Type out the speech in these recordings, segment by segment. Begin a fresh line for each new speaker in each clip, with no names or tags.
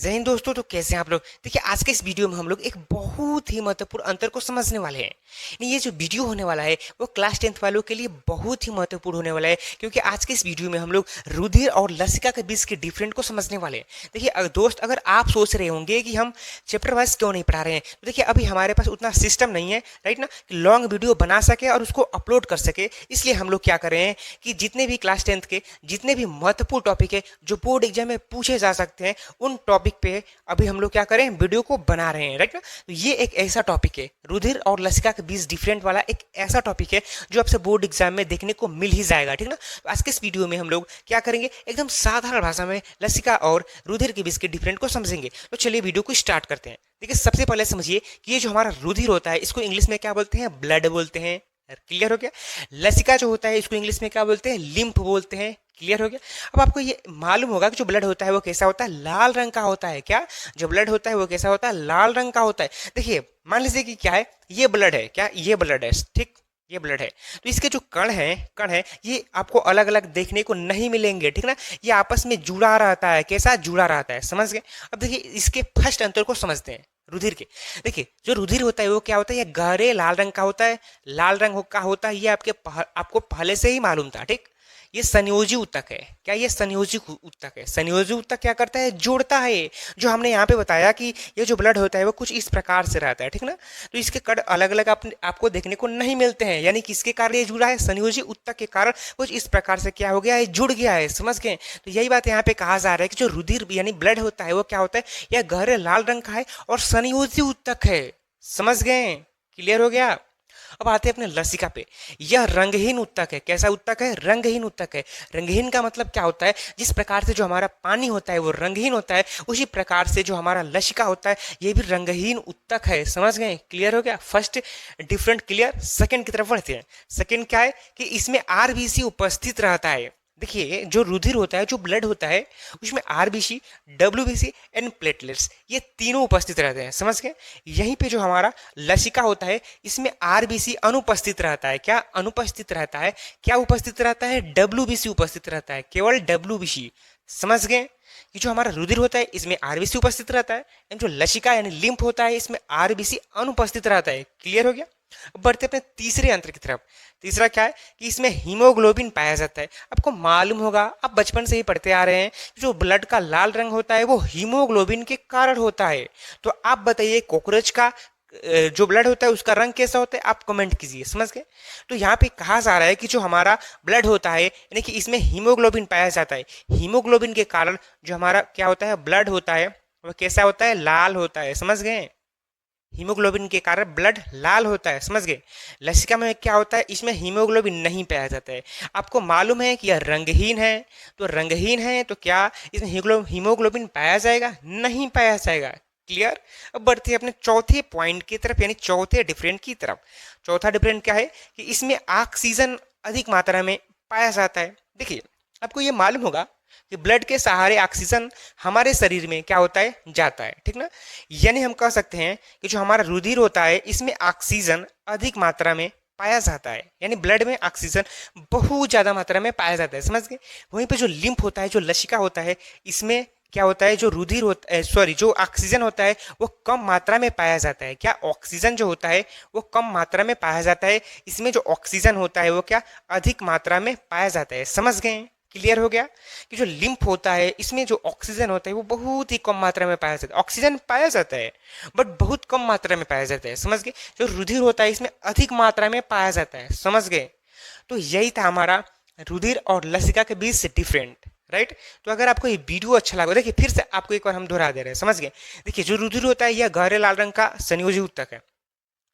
जय हिंद दोस्तों। तो कैसे हैं आप लोग। देखिए आज के इस वीडियो में हम लोग एक बहुत ही महत्वपूर्ण अंतर को समझने वाले हैं। ये जो वीडियो होने वाला है वो क्लास 10th वालों के लिए बहुत ही महत्वपूर्ण होने वाला है, क्योंकि आज के इस वीडियो में हम लोग रुधिर और लसिका के बीच के डिफरेंट को समझने वाले हैं। देखिए दोस्त, अगर आप सोच रहे होंगे कि हम चैप्टर वाइज क्यों नहीं पढ़ा रहे हैं, तो देखिए अभी हमारे पास उतना सिस्टम नहीं है, राइट ना, कि लॉन्ग वीडियो बना सके और उसको अपलोड कर सके। इसलिए हम लोग क्या कर रहे हैं कि जितने भी क्लास 10th के जितने भी महत्वपूर्ण टॉपिक है जो बोर्ड एग्जाम में पूछे जा सकते हैं, उन टॉपिक पे अभी हम लोग क्या करें, वीडियो को बना रहे हैं, राइट ना। तो ये एक ऐसा टॉपिक है, रुधिर और लसिका के बीच डिफरेंट वाला एक ऐसा टॉपिक है जो आपसे बोर्ड एग्जाम में देखने को मिल ही जाएगा, ठीक ना। तो आज के इस वीडियो में हम लोग क्या करेंगे, एकदम साधारण भाषा में लसिका और रुधिर के बीच के डिफरेंट को समझेंगे। तो चलिए वीडियो को स्टार्ट करते हैं। देखिए सबसे पहले समझिए कि ये जो हमारा रुधिर होता है इसको इंग्लिश में क्या बोलते हैं, ब्लड बोलते हैं। क्लियर हो गया। लसिका जो होता है इसको इंग्लिश में क्या बोलते हैं, लिम्फ बोलते हैं। क्लियर हो गया। अब आपको ये मालूम होगा कि जो ब्लड होता है वो कैसा होता है, लाल रंग का होता है। क्या जो ब्लड होता है वो कैसा होता है, लाल रंग का होता है। देखिए मान लीजिए कि क्या है, ये ब्लड है, क्या ये ब्लड है, ठीक, ये ब्लड है। तो इसके जो कण है ये आपको अलग अलग देखने को नहीं मिलेंगे, ठीक ना। ये आपस में जुड़ा रहता है, कैसा जुड़ा रहता है, समझ गए। अब देखिए इसके फर्स्ट अंतर को समझते हैं रुधिर के। देखिए जो रुधिर होता है वो क्या होता है, ये गहरे लाल रंग का होता है। लाल रंग का होता है, ये आपको पहले से ही मालूम था, ठीक। ये संयोजी ऊतक है। क्या ये संयोजी ऊतक है। संयोजी ऊतक क्या करता है, जोड़ता है। जो हमने यहाँ पे बताया कि ये जो ब्लड होता है वो कुछ इस प्रकार से रहता है, ठीक ना। तो इसके कण अलग अलग आपको देखने को नहीं मिलते हैं, यानी किसके कारण ये जुड़ा है, संयोजी ऊतक के कारण कुछ इस प्रकार से क्या हो गया है, जुड़ गया है, समझ गए। तो यही बात यहाँ पे कहा जा रहा है कि जो रुधिर यानी ब्लड होता है वो क्या होता है, यह गहरे लाल रंग का है और संयोजी ऊतक है, समझ गए। क्लियर हो गया। अब आते हैं अपने लसिका पे। यह रंगहीन उत्तक है। कैसा उत्तक है, रंगहीन उत्तक है। रंगहीन का मतलब क्या होता है, जिस प्रकार से जो हमारा पानी होता है वो रंगहीन होता है, उसी प्रकार से जो हमारा लसिका होता है ये भी रंगहीन उत्तक है, समझ गए। क्लियर हो गया। First different clear. सेकंड की तरफ बढ़ते हैं। सेकंड क्या है कि इसमें आरबीसी उपस्थित रहता है। देखिए जो रुधिर होता है, जो ब्लड होता है, उसमें आरबीसी, डब्ल्यूबीसी एंड प्लेटलेट्स ये तीनों उपस्थित रहते हैं, समझ गए। यहीं पे जो हमारा लसिका होता है इसमें आरबीसी अनुपस्थित रहता है। क्या अनुपस्थित रहता है, क्या उपस्थित रहता है, डब्ल्यूबीसी उपस्थित रहता है, केवल डब्ल्यूबीसी, समझ गए। कि जो हमारा रुधिर होता है इसमें आरबीसी उपस्थित रहता है, जो लसिका यानी लिम्फ होता है इसमें आरबीसी अनुपस्थित रहता है। क्लियर हो गया। अब बढ़ते अपने तीसरे अंतर की तरफ। तीसरा क्या है कि इसमें हीमोग्लोबिन पाया जाता है। आपको मालूम होगा, आप बचपन से ही पढ़ते आ रहे हैं, जो ब्लड का लाल रंग होता है वो हीमोग्लोबिन के कारण होता है। तो आप बताइए कॉकरोच का जो ब्लड होता है उसका रंग कैसा होता है, आप कमेंट कीजिए, समझ गए। तो यहाँ पे कहा जा रहा है कि जो हमारा ब्लड होता है यानी कि इसमें हीमोग्लोबिन पाया जाता है। हीमोग्लोबिन के कारण जो हमारा क्या होता है, ब्लड होता है वो कैसा होता है, लाल होता है, समझ गए। हीमोग्लोबिन के कारण ब्लड लाल होता है, समझ गए। लसिका में क्या होता है, इसमें हीमोग्लोबिन नहीं पाया जाता है। आपको मालूम है कि यह रंगहीन है, तो रंगहीन है तो क्या इसमें हीमोग्लोबिन पाया जाएगा, नहीं पाया जाएगा। क्लियर। अब बढ़ते हैं अपने चौथे पॉइंट की तरफ, यानी चौथे डिफरेंट की तरफ। चौथा डिफरेंट क्या है कि इसमें ऑक्सीजन अधिक मात्रा में पाया जाता है। देखिए आपको ये मालूम होगा कि ब्लड के सहारे ऑक्सीजन हमारे शरीर में क्या होता है, जाता है, ठीक ना। यानी हम कह सकते हैं कि जो हमारा रुधिर होता है इसमें ऑक्सीजन अधिक मात्रा में पाया जाता है, यानी ब्लड में ऑक्सीजन बहुत ज्यादा मात्रा में पाया जाता है, समझ गए। वहीं पे जो लिम्फ होता है, जो लसिका होता है, इसमें क्या होता है, जो रुधिर होता है, सॉरी, जो ऑक्सीजन होता है वो कम मात्रा में पाया जाता है। क्या ऑक्सीजन जो होता है वो कम मात्रा में पाया जाता है, इसमें जो ऑक्सीजन होता है वो क्या अधिक मात्रा में पाया जाता है, समझ गए। क्लियर हो गया कि जो लिम्फ होता है इसमें जो ऑक्सीजन होता है वो बहुत ही कम मात्रा में पाया जाता है। ऑक्सीजन पाया जाता है बट बहुत कम मात्रा में पाया जाता है, समझ गए। जो रुधिर होता है इसमें अधिक मात्रा में पाया जाता है, समझ गए। तो यही था हमारा रुधिर और लसिका के बीच से डिफरेंट, राइट। तो अगर आपको ये वीडियो अच्छा लगा, देखिए फिर से आपको एक बार हम दोहरा दे रहे हैं, समझ गए। देखिए जो रुधिर होता है यह गहरे लाल रंग का संयोजी ऊतक है।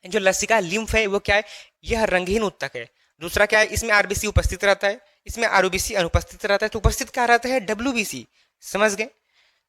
जो लसिका लिम्फ है वो क्या है, यह रंगहीन ऊतक है। दूसरा क्या है, इसमें आरबीसी उपस्थित रहता है, इसमें आरओबीसी अनुपस्थित रहता है। तो उपस्थित क्या रहता है, डब्ल्यूबीसी, समझ गए।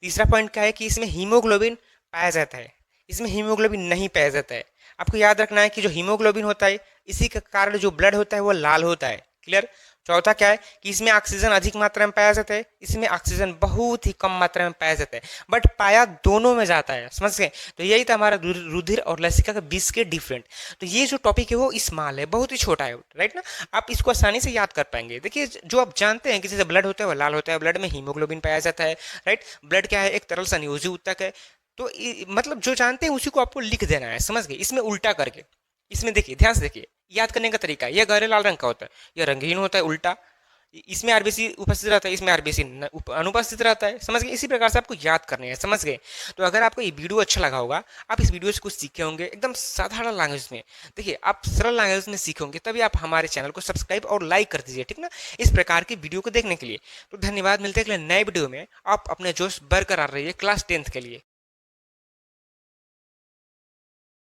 तीसरा पॉइंट क्या है कि इसमें हीमोग्लोबिन पाया जाता है, इसमें हीमोग्लोबिन नहीं पाया जाता है। आपको याद रखना है कि जो हीमोग्लोबिन होता है इसी के कारण जो ब्लड होता है वो लाल होता है। क्लियर। चौथा क्या है कि इसमें ऑक्सीजन अधिक मात्रा में पाया जाता है, इसमें ऑक्सीजन बहुत ही कम मात्रा में पाया जाता है, बट पाया दोनों में जाता है, समझ गए। तो यही था हमारा रुधिर और लसिका के बीच के डिफरेंट। तो ये जो टॉपिक है वो स्मॉल है, बहुत ही छोटा है, राइट ना। आप इसको आसानी से याद कर पाएंगे। देखिए जो आप जानते हैं कि जैसे ब्लड होता है वो लाल होता है, ब्लड में हीमोग्लोबिन पाया जाता है, राइट। ब्लड क्या है, एक तरल संयोजी ऊतक है। तो मतलब जो जानते हैं उसी को आपको लिख देना है, समझ गए, इसमें उल्टा करके। इसमें देखिए, ध्यान से देखिए, याद करने का तरीका, यह गहरे लाल रंग का होता है, यह रंगहीन होता है उल्टा, इसमें आरबीसी उपस्थित रहता है, इसमें आरबीसी अनुपस्थित रहता है, समझ गए। इसी प्रकार से आपको याद करने हैं, समझ गए। तो अगर आपको ये वीडियो अच्छा लगा होगा, आप इस वीडियो से कुछ सीखे होंगे एकदम साधारण लैंग्वेज में, देखिए आप सरल लैंग्वेज में सीखे होंगे, तभी आप हमारे चैनल को सब्सक्राइब और लाइक कर दीजिए, ठीक ना, इस प्रकार की वीडियो को देखने के लिए। तो धन्यवाद, मिलते हैं अगले नए वीडियो में। आप अपने जोश बरकरार रहिए क्लास 10th के लिए।